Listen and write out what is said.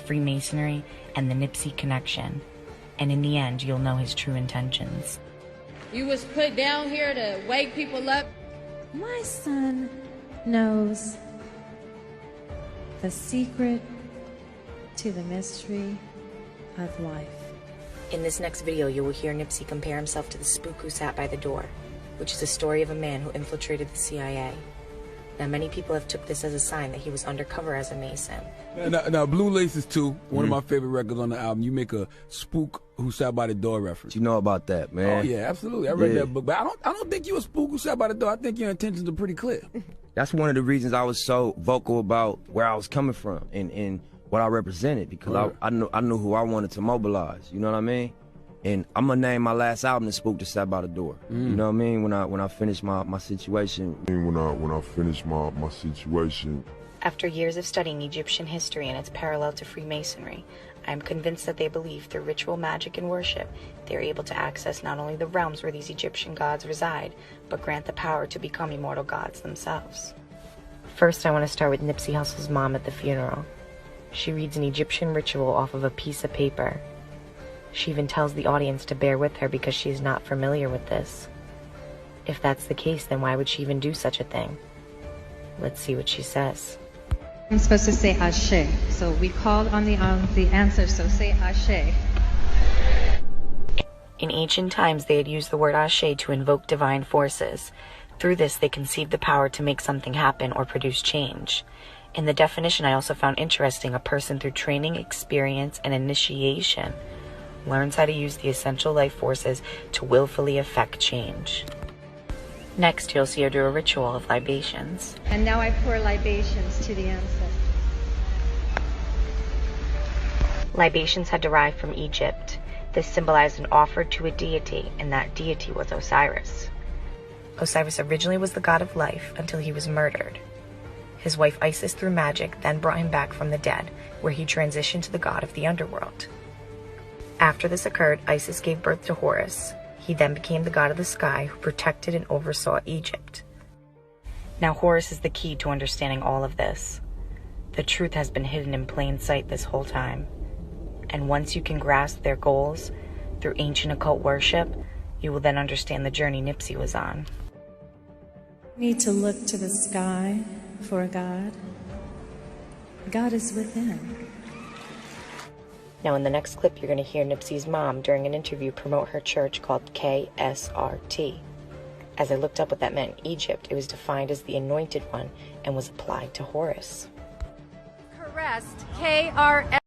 Freemasonry and the Nipsey connection. And in the end, you'll know his true intentions. You was put down here to wake people up. My son knows the secret to the mystery of life. In this next video, you will hear Nipsey compare himself to the spook who sat by the door, which is a story of a man who infiltrated the CIA. Now, many people have took this as a sign that he was undercover as a Mason. Now Blue Laces 2, one of my favorite records on the album, you make a spook who sat by the door reference. You know about that, man. Oh yeah, absolutely. I read that book, but I don't think you a spook who sat by the door. I think your intentions are pretty clear. That's one of the reasons I was so vocal about where I was coming from and what I represented, because I knew who I wanted to mobilize. You know what I mean? And I'm gonna name my last album "The Spook That Sat by the Door." You know what I mean? When I finish my situation. When I finish my situation. After years of studying Egyptian history and its parallel to Freemasonry, I am convinced that they believe through ritual magic and worship, they are able to access not only the realms where these Egyptian gods reside, but grant the power to become immortal gods themselves. First, I want to start with Nipsey Hussle's mom at the funeral. She reads an Egyptian ritual off of a piece of paper. She even tells the audience to bear with her because she is not familiar with this. If that's the case, then why would she even do such a thing? Let's see what she says. I'm supposed to say Ashe, so we called on the answer, so say Ashe. In ancient times, they had used the word Ashe to invoke divine forces. Through this, they conceived the power to make something happen or produce change. In the definition, I also found interesting, a person through training, experience, and initiation learns how to use the essential life forces to willfully affect change. Next, you'll see her do a ritual of libations. And now I pour libations to the ancestors. Libations had derived from Egypt. This symbolized an offer to a deity, and that deity was Osiris. Osiris originally was the god of life until he was murdered. His wife Isis, through magic, then brought him back from the dead, where he transitioned to the god of the underworld. After this occurred, Isis gave birth to Horus. He then became the god of the sky who protected and oversaw Egypt. Now Horus is the key to understanding all of this. The truth has been hidden in plain sight this whole time. And once you can grasp their goals through ancient occult worship, you will then understand the journey Nipsey was on. We need to look to the sky for a God. God is within. Now in the next clip, you're going to hear Nipsey's mom during an interview promote her church called KSRT. As I looked up what that meant in Egypt, it was defined as the anointed one and was applied to Horus. Crest, KRS.